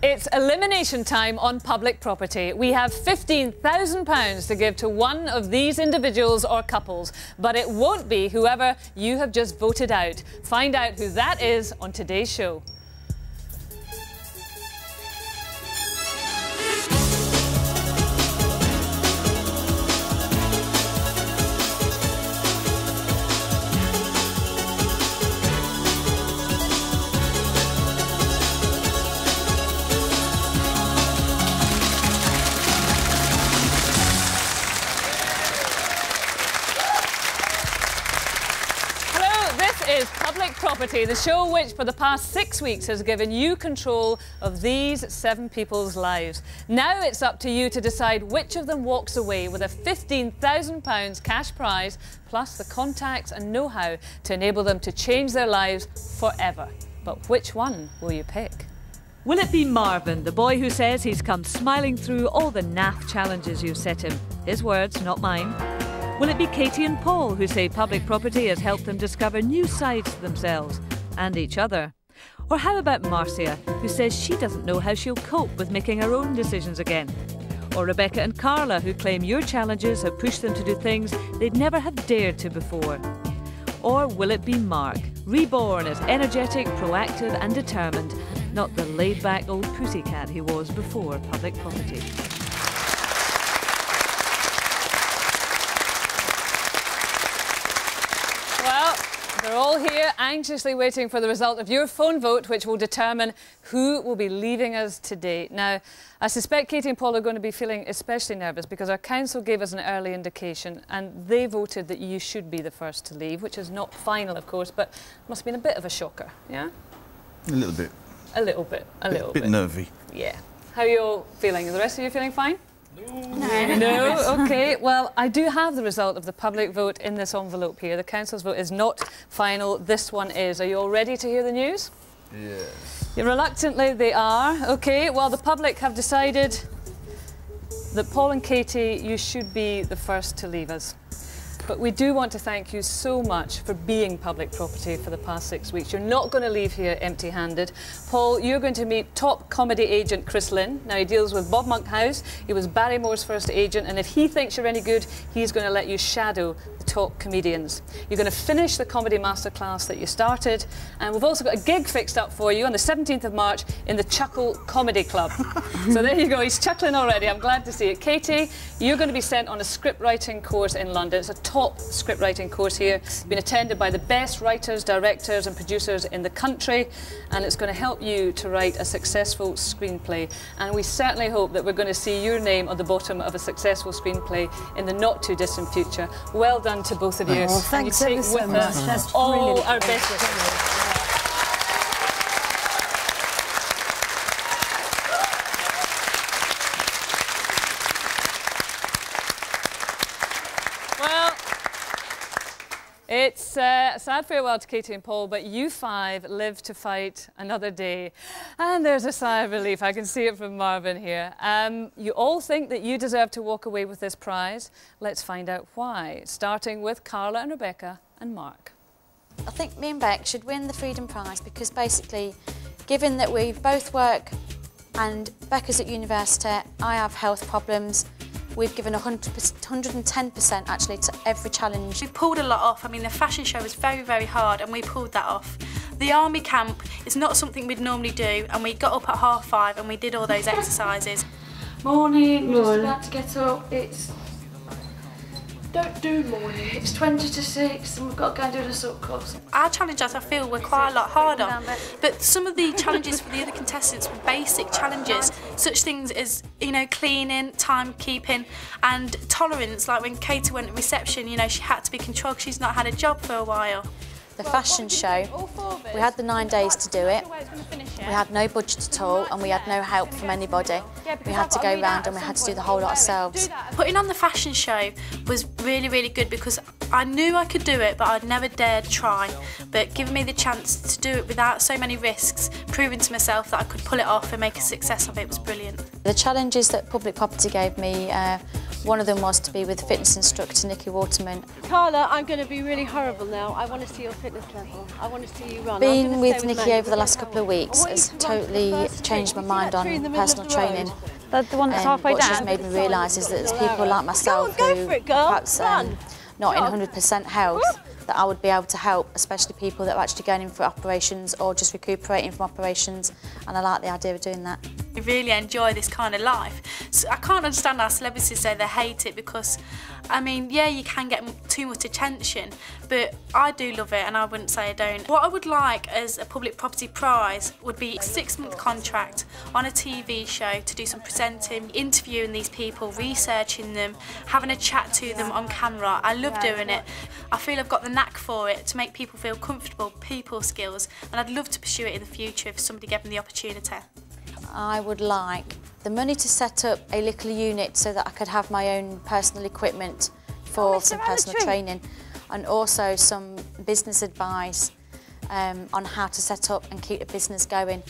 It's elimination time on public property. We have £15,000 to give to one of these individuals or couples, but it won't be whoever you have just voted out. Find out who that is on today's show. Is Public Property, the show which for the past 6 weeks has given you control of these 7 people's lives. Now it's up to you to decide which of them walks away with a £15,000 cash prize plus the contacts and know-how to enable them to change their lives forever. But which one will you pick? Will it be Marvin, the boy who says he's come smiling through all the naff challenges you've set him? His words, not mine. Will it be Katie and Paul, who say public property has helped them discover new sides to themselves and each other? Or how about Marcia, who says she doesn't know how she'll cope with making her own decisions again? Or Rebecca and Carla, who claim your challenges have pushed them to do things they'd never have dared to before? Or will it be Mark, reborn as energetic, proactive and determined, not the laid-back old pussycat he was before public property? Well, they're all here anxiously waiting for the result of your phone vote, which will determine who will be leaving us today. Now, I suspect Katie and Paul are going to be feeling especially nervous because our council gave us an early indication and they voted that you should be the first to leave, which is not final, of course, but must have been a bit of a shocker, yeah? A little bit. A little bit, a little bit. A bit nervy. Yeah. How are you all feeling? Are the rest of you feeling fine? No. No? OK. Well, I do have the result of the public vote in this envelope here. The council's vote is not final. This one is. Are you all ready to hear the news? Yes. Reluctantly, they are. OK. Well, the public have decided that Paul and Katie, you should be the first to leave us. But we do want to thank you so much for being public property for the past 6 weeks. You're not going to leave here empty-handed. Paul, you're going to meet top comedy agent Chris Lynn. Now, he deals with Bob Monkhouse. He was Barrymore's first agent, and if he thinks you're any good, he's going to let you shadow the top comedians. You're going to finish the comedy masterclass that you started, and we've also got a gig fixed up for you on the 17th of March in the Chuckle Comedy Club. So there you go. He's chuckling already. I'm glad to see it. Katie, you're going to be sent on a script writing course in London. It's a top script writing course here. It's been attended by the best writers, directors and producers in the country, and it's going to help you to write a successful screenplay. And we certainly hope that we're going to see your name on the bottom of a successful screenplay in the not too distant future. Well done to both of you. Oh, thanks ever so much. That's all brilliant. our best wishes. Well, it's a sad farewell to Katie and Paul, but you 5 live to fight another day. And there's a sigh of relief. I can see it from Marvin here. You all think that you deserve to walk away with this prize. Let's find out why, starting with Carla and Rebecca and Mark. I think me and Beck should win the Freedom Prize because basically, given that we both work and Becca's at university, I have health problems, we've given 110% actually to every challenge. We pulled a lot off. I mean, the fashion show was very, very hard and we pulled that off. The army camp is not something we'd normally do and we got up at 5:30 and we did all those exercises. Morning, just about to get up. Don't do morning. It's 20 to 6 and we've got to go and do the sub course. Our challenges, I feel, were quite a lot harder, but some of the challenges for the other contestants were basic challenges, such things as, you know, cleaning, timekeeping and tolerance. Like when Katie went to reception, you know, she had to be controlled because she's not had a job for a while. The fashion show, we had the 9 days to do it. We had no budget at all and we had no help from anybody. We had to go round and we had to do the whole lot ourselves. Putting on the fashion show was really, really good because I knew I could do it, but I'd never dared try. But giving me the chance to do it without so many risks, proving to myself that I could pull it off and make a success of it was brilliant. The challenges that public property gave me One of them was to be with fitness instructor Nikki Waterman. Carla, I'm going to be really horrible now. I want to see your fitness level. I want to see you run. Being with Nikki over the last couple of weeks has totally changed my mind on personal training. The one that's halfway what down? she's made me realise is that there's people like myself who perhaps not in 100% health that I would be able to help, especially people that are actually going in for operations or just recuperating from operations, and I like the idea of doing that. I really enjoy this kind of life. So I can't understand how celebrities say they hate it because, I mean, yeah, you can get too much attention, but I do love it and I wouldn't say I don't. What I would like as a public property prize would be a 6-month contract on a TV show to do some presenting, interviewing these people, researching them, having a chat to them on camera. I love doing it. I feel I've got the knack for it to make people feel comfortable, people skills, and I'd love to pursue it in the future if somebody gave me the opportunity. I would like the money to set up a little unit so that I could have my own personal equipment for some personal training, and also some business advice on how to set up and keep a business going.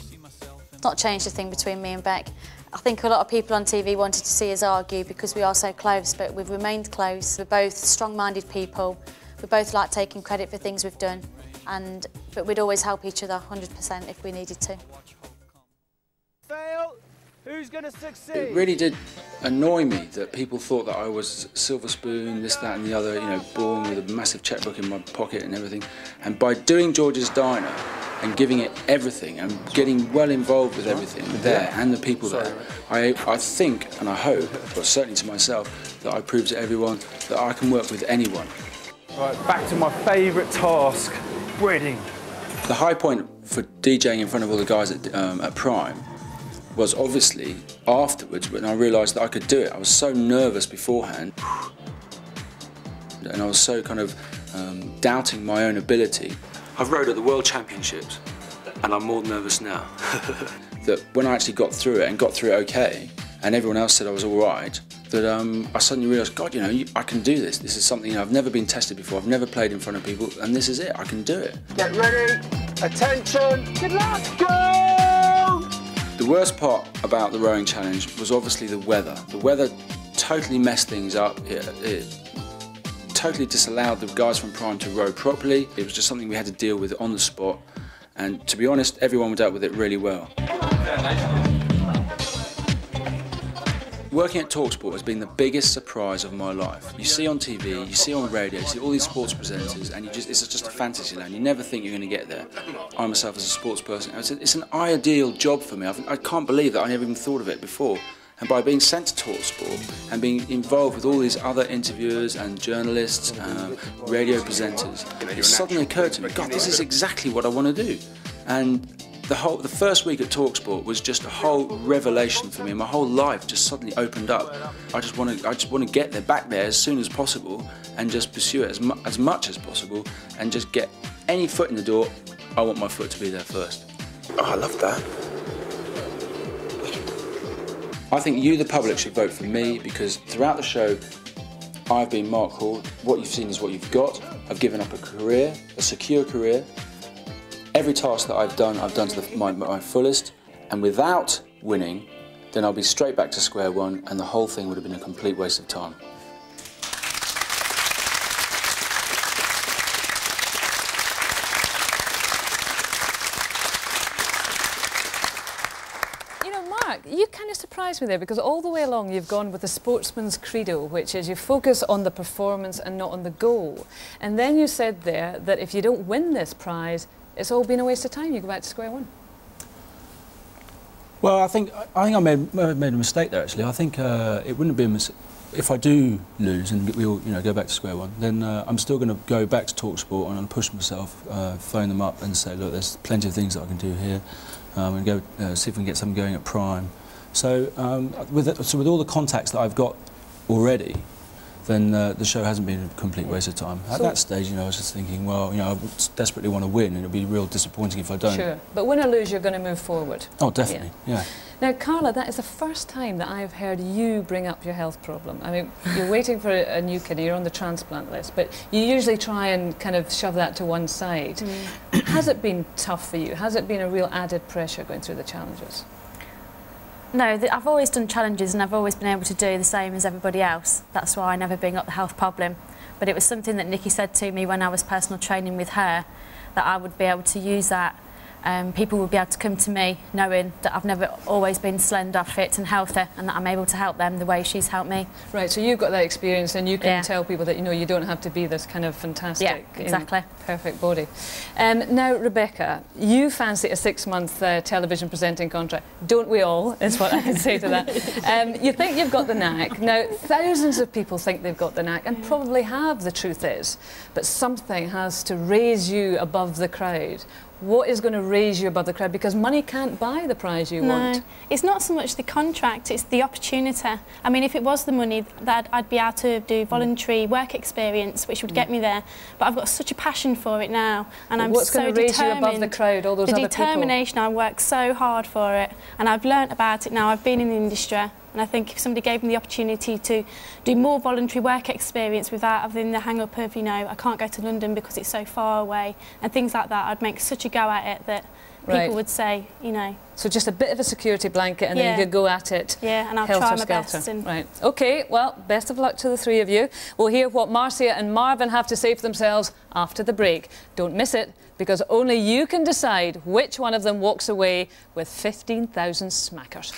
It's not changed a thing between me and Beck. I think a lot of people on TV wanted to see us argue because we are so close, but we've remained close. We're both strong-minded people. We both like taking credit for things we've done, but we'd always help each other 100% if we needed to. Fail. Who's going to succeed? It really did annoy me that people thought that I was silver spoon, this, that and the other, you know, born with a massive checkbook in my pocket and everything. And by doing George's Diner and giving it everything and getting well involved with everything there and the people there, I think and I hope, but certainly to myself, that I proved to everyone that I can work with anyone. Right, back to my favourite task, wedding. The high point for DJing in front of all the guys at Prime was obviously afterwards when I realised that I could do it. I was so nervous beforehand and I was so kind of doubting my own ability. I've rode at the World Championships and I'm more nervous now. That when I actually got through it and got through it okay and everyone else said I was all right, that I suddenly realised, God, you know, I can do this. This is something, you know, I've never been tested before. I've never played in front of people and this is it. I can do it. Get ready. Attention. Good luck. Go! The worst part about the rowing challenge was obviously the weather. The weather totally messed things up. It totally disallowed the guys from Prime to row properly. It was just something we had to deal with on the spot. And to be honest, everyone dealt with it really well. Working at TalkSport has been the biggest surprise of my life. You see on TV, you see on radio, you see all these sports presenters, and it's just a fantasy land. You never think you're going to get there. I myself, as a sports person, it's an ideal job for me. I can't believe that I never even thought of it before. And by being sent to TalkSport and being involved with all these other interviewers and journalists, radio presenters, it suddenly occurred to me, God, this is exactly what I want to do. And the first week at TalkSport was just a whole revelation for me. My whole life just suddenly opened up. I just want to get back there as soon as possible and just pursue it as much as possible and just get any foot in the door. I want my foot to be there first. Oh, I love that. I think you, the public, should vote for me because throughout the show, I've been Mark Hall. What you've seen is what you've got. I've given up a career, a secure career. Every task that I've done to my fullest, and without winning, then I'll be straight back to square one and the whole thing would have been a complete waste of time. You know, Mark, you kind of surprised me there because all the way along you've gone with the sportsman's credo, which is you focus on the performance and not on the goal. And then you said there that if you don't win this prize, it's all been a waste of time. You go back to square one. Well, I think I made a mistake there. Actually, I think it wouldn't be a mistake if I do lose and we all, you know, go back to square one. Then I'm still going to go back to TalkSport and push myself, phone them up and say, look, there's plenty of things that I can do here, and go see if we can get something going at Prime. So with all the contacts that I've got already, then the show hasn't been a complete waste of time. At that stage, you know, I was just thinking, well, you know, I desperately want to win, and it'll be real disappointing if I don't. Sure, but win or lose, you're going to move forward. Oh, definitely, yeah. Now, Carla, that is the first time that I've heard you bring up your health problem. I mean, you're waiting for a new kidney, you're on the transplant list, but you usually try and kind of shove that to one side. Has it been tough for you? Has it been a real added pressure going through the challenges? No, I've always done challenges and I've always been able to do the same as everybody else. That's why I never bring up the health problem. But it was something that Nikki said to me when I was personal training with her, that I would be able to use that. People would be able to come to me knowing that I've never always been slender, fit and healthy, and that I'm able to help them the way she's helped me. Right, so you've got that experience and you can tell people that, you know, you don't have to be this kind of fantastic, exactly, perfect body. Now, Rebecca, you fancy a 6-month television presenting contract. Don't we all, is what I can say to that. You think you've got the knack. Now, thousands of people think they've got the knack and probably have, the truth is, but something has to raise you above the crowd. What is going to raise you above the crowd? Because money can't buy the prize you want. It's not so much the contract, it's the opportunity. I mean, if it was the money, that I'd be able to do voluntary work experience, which would get me there. But I've got such a passion for it now, and I'm what's so going to raise you above the crowd, all those other people? The determination, I work so hard for it, and I've learnt about it now. I've been in the industry. And I think if somebody gave me the opportunity to do more voluntary work experience without having the hang-up of, you know, I can't go to London because it's so far away, and things like that, I'd make such a go at it that people would say, you know. So just a bit of a security blanket and then you could go at it. Yeah, and I'll try my best. Right. OK, well, best of luck to the three of you. We'll hear what Marcia and Marvin have to say for themselves after the break. Don't miss it, because only you can decide which one of them walks away with 15,000 smackers.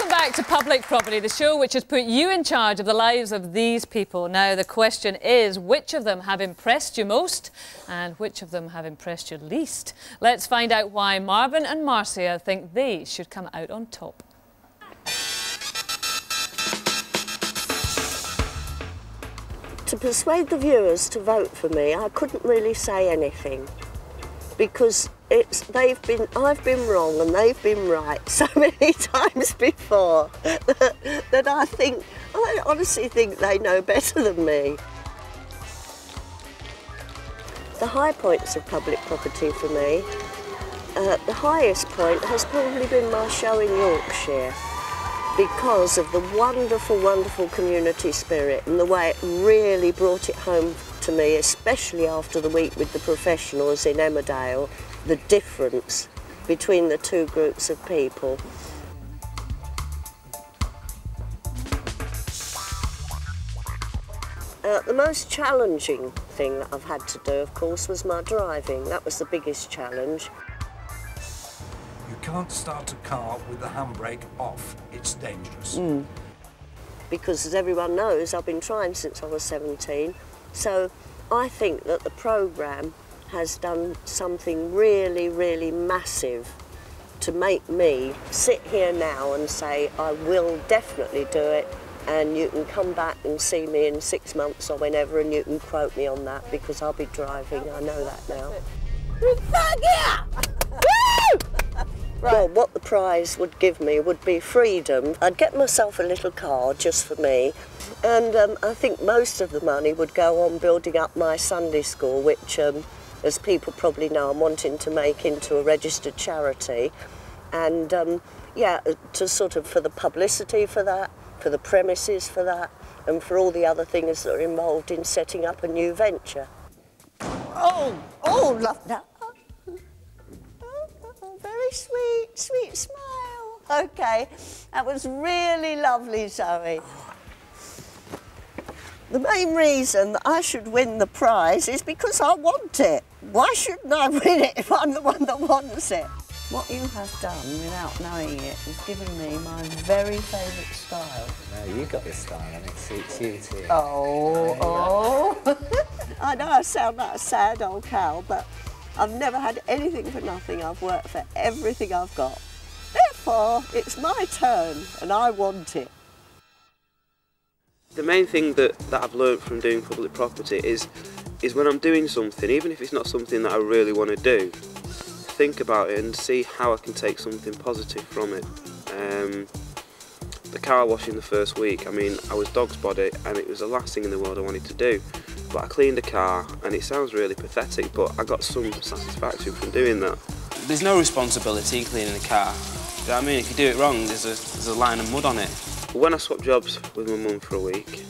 Back to Public Property, the show which has put you in charge of the lives of these people. Now, the question is, which of them have impressed you most and which of them have impressed you least? Let's find out why Marvin and Marcia think they should come out on top. To persuade the viewers to vote for me, I couldn't really say anything, because I've been wrong and they've been right so many times before that I honestly think they know better than me. The high points of Public Property for me, the highest point has probably been my show in Yorkshire, because of the wonderful, wonderful community spirit and the way it really brought it home to me, especially after the week with the professionals in Emmerdale, the difference between the two groups of people. The most challenging thing that I've had to do, of course, was my driving. That was the biggest challenge. You can't start a car with the handbrake off. It's dangerous. Because, as everyone knows, I've been trying since I was 17. So I think that the programme has done something really, really massive to make me sit here now and say I will definitely do it and you can come back and see me in 6 months or whenever, and you can quote me on that because I'll be driving. I know that now. Well, what the prize would give me would be freedom. I'd get myself a little car just for me, and I think most of the money would go on building up my Sunday school, which, as people probably know, I'm wanting to make into a registered charity. And, yeah, to sort of, for the publicity for that, for the premises for that, and for all the other things that are involved in setting up a new venture. Oh, love that. Very sweet, sweet smile. OK, that was really lovely, Zoe. The main reason that I should win the prize is because I want it. Why shouldn't I win it if I'm the one that wants it? What you have done without knowing it is given me my very favourite style. No, you got this style and it suits you too. Oh. I know I sound like a sad old cow, but I've never had anything for nothing. I've worked for everything I've got. Therefore, it's my turn and I want it. The main thing that I've learned from doing public property is when I'm doing something, even if it's not something that I really want to do, think about it and see how I can take something positive from it. The car washing the first week, I mean, I was dog's body and it was the last thing in the world I wanted to do. But I cleaned a car, and it sounds really pathetic, but I got some satisfaction from doing that. There's no responsibility in cleaning a car. Do you know what I mean? If you do it wrong, there's a line of mud on it. When I swapped jobs with my mum for a week,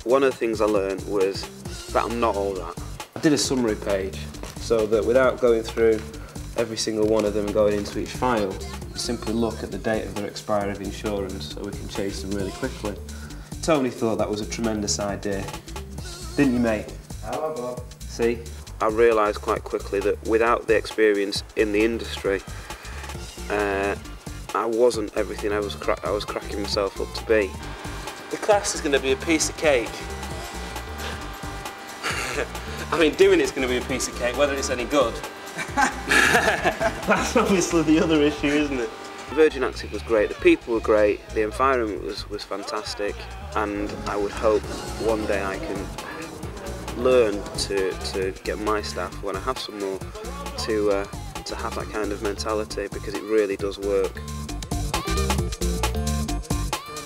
one of the things I learned was that I'm not all that. I did a summary page, so that without going through every single one of them and going into each file, you simply look at the date of their expiry of insurance so we can chase them really quickly. Tony thought that was a tremendous idea, didn't you, mate? However, see? I realised quite quickly that without the experience in the industry, I wasn't everything I was cracking myself up to be. The class is going to be a piece of cake. I mean, doing it's going to be a piece of cake, whether it's any good. That's obviously the other issue, isn't it? Virgin Active was great, the people were great, the environment was fantastic, and I would hope one day I can learn to get my staff, when I have some more, to have that kind of mentality, because it really does work.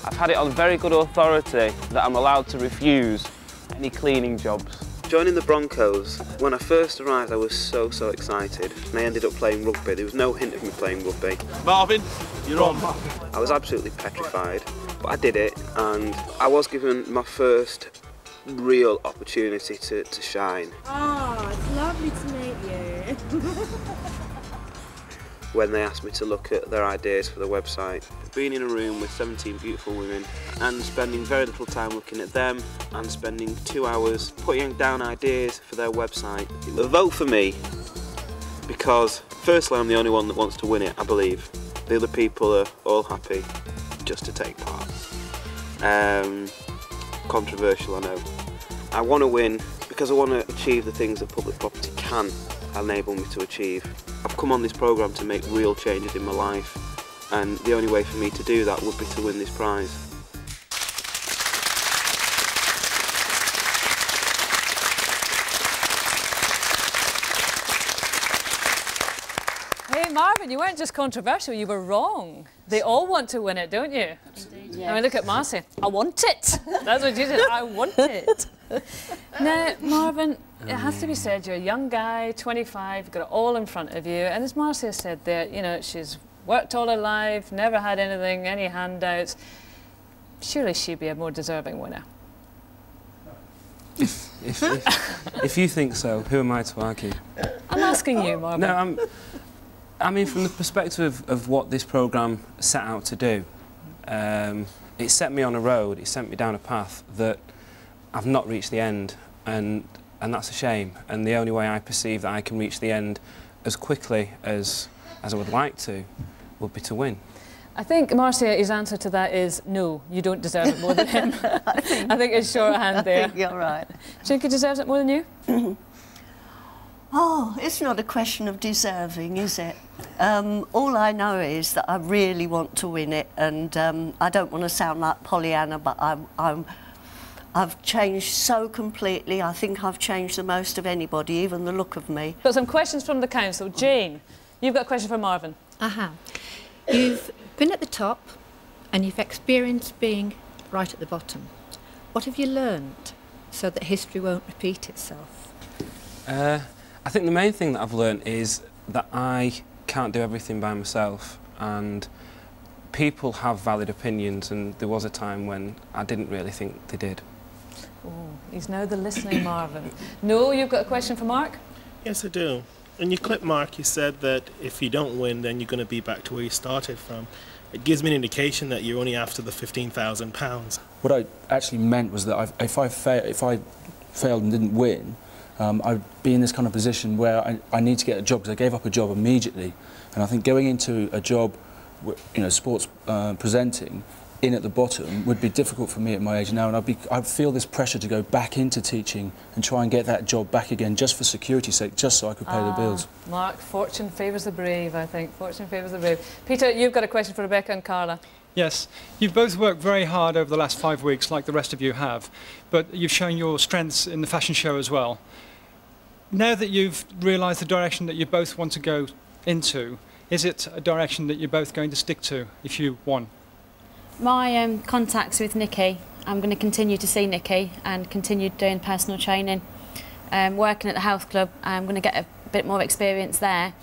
I've had it on very good authority that I'm allowed to refuse any cleaning jobs. Joining the Broncos, when I first arrived I was so excited, and I ended up playing rugby. There was no hint of me playing rugby. Marvin, you're on. I was absolutely petrified, but I did it, and I was given my first real opportunity to shine. Oh, it's lovely to meet you. When they asked me to look at their ideas for the website. Being in a room with 17 beautiful women and spending very little time looking at them and spending 2 hours putting down ideas for their website. Vote for me because firstly I'm the only one that wants to win it, I believe. The other people are all happy just to take part. Controversial, I know. I want to win because I want to achieve the things that public property can enable me to achieve. I've come on this programme to make real changes in my life, and the only way for me to do that would be to win this prize. Hey Marvin, you weren't just controversial, you were wrong. They all want to win it, don't you? Indeed, yes. I mean, look at Marcy. I want it. That's what you did. I want it. Now, Marvin, it has to be said, you're a young guy, 25, you've got it all in front of you, and as Marcy has said there, you know, she's worked all her life, never had anything, any handouts. Surely she'd be a more deserving winner. If you think so, who am I to argue? I'm asking you, Marvin. No, I mean, from the perspective of what this programme set out to do, it set me on a road, it sent me down a path that I've not reached the end, and that's a shame. And the only way I perceive that I can reach the end as quickly as I would like to would be to win. I think, Marcia, his answer to that is no, you don't deserve it more than him. I think it's shorthand there. I think you're right. Do you think he deserves it more than you? Oh, it's not a question of deserving, is it? All I know is that I really want to win it, and I don't want to sound like Pollyanna, but I've changed so completely. I think I've changed the most of anybody, even the look of me. Got some questions from the council. Jane, you've got a question for Marvin. You've been at the top and you've experienced being right at the bottom. What have you learned so that history won't repeat itself? I think the main thing that I've learned is that I can't do everything by myself, and people have valid opinions, and there was a time when I didn't really think they did. Oh, he's now the listening Marvin. No, you've got a question for Mark? Yes, I do. In your clip, Mark, you said that if you don't win, then you're going to be back to where you started from. It gives me an indication that you're only after the £15,000. What I actually meant was that if I failed and didn't win, I'd be in this kind of position where I need to get a job, because I gave up a job immediately. And I think going into a job, you know, sports presenting, in at the bottom would be difficult for me at my age now, and I'd feel this pressure to go back into teaching and try and get that job back again, just for security's sake, just so I could pay the bills. Mark, fortune favours the brave, I think. Fortune favours the brave. Peter, you've got a question for Rebecca and Carla. Yes, you've both worked very hard over the last 5 weeks, like the rest of you have, but you've shown your strengths in the fashion show as well. Now that you've realised the direction that you both want to go into, is it a direction that you're both going to stick to if you won? My contacts with Nikki, I'm going to continue to see Nikki and continue doing personal training. Working at the health club, I'm going to get a bit more experience there.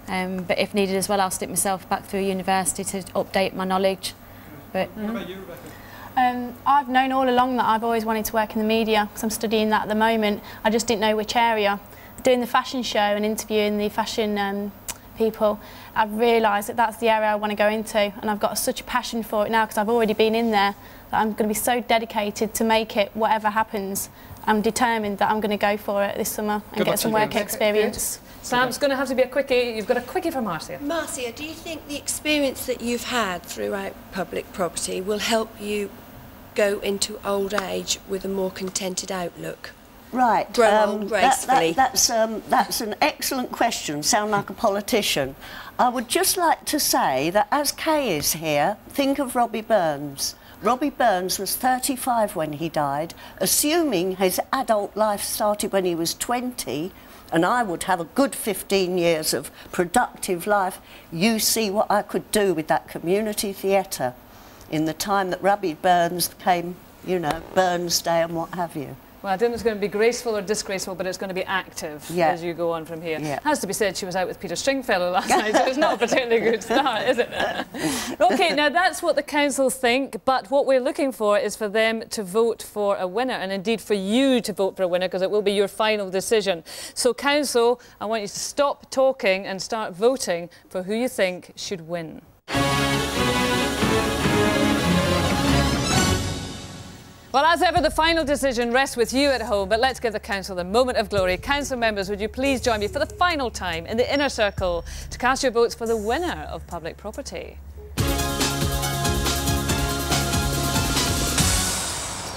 But if needed as well, I'll stick myself back through university to update my knowledge. But, What about you, Rebecca? I've known all along that I've always wanted to work in the media, because I'm studying that at the moment. I just didn't know which area. Doing the fashion show and interviewing the fashion people, I've realised that that's the area I want to go into, and I've got such a passion for it now because I've already been in there, that I'm going to be so dedicated to make it whatever happens. I'm determined that I'm going to go for it this summer and get some work experience. Sam's going to have to be a quickie. You've got a quickie for Marcia. Marcia, do you think the experience that you've had throughout public property will help you go into old age with a more contented outlook? Right. Grow old gracefully. That's an excellent question. Sound like a politician. I would just like to say that as Kay is here, think of Robbie Burns. Robbie Burns was 35 when he died, assuming his adult life started when he was 20, and I would have a good 15 years of productive life. You see what I could do with that community theatre in the time that Robbie Burns came, you know, Burns Day and what have you. Well, I don't know if it's going to be graceful or disgraceful, but it's going to be active as you go on from here. Yeah. Has to be said, she was out with Peter Stringfellow last night, so it's not a particularly good start, is it? OK, now that's what the council think, but what we're looking for is for them to vote for a winner, and indeed for you to vote for a winner, because it will be your final decision. So, council, I want you to stop talking and start voting for who you think should win. Well, as ever, the final decision rests with you at home, but let's give the council the moment of glory. Council members, would you please join me for the final time in the inner circle to cast your votes for the winner of public property?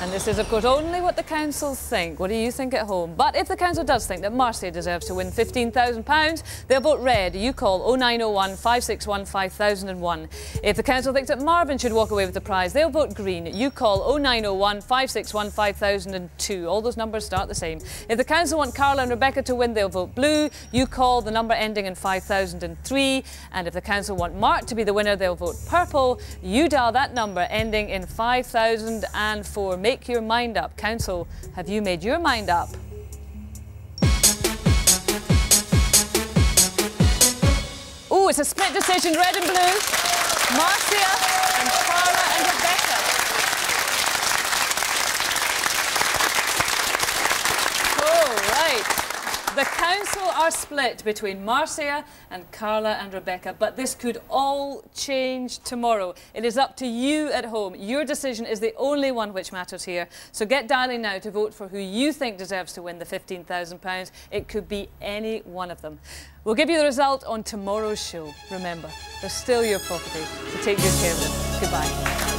And this is, of course, only what the council think. What do you think at home? But if the council does think that Marcia deserves to win £15,000, they'll vote red. You call 0901 561 5001. If the council thinks that Marvin should walk away with the prize, they'll vote green. You call 0901 561 5002. All those numbers start the same. If the council want Carla and Rebecca to win, they'll vote blue. You call the number ending in 5003. And if the council want Mark to be the winner, they'll vote purple. You dial that number ending in 5004. Make your mind up. Council, have you made your mind up? Oh, it's a split decision, red and blue. Marcia and Carla and Rebecca. Oh, right. The council are split between Marcia and Carla and Rebecca, but this could all change tomorrow. It is up to you at home. Your decision is the only one which matters here. So get dialing now to vote for who you think deserves to win the £15,000. It could be any one of them. We'll give you the result on tomorrow's show. Remember, they're still your property, so take good care of them. Goodbye.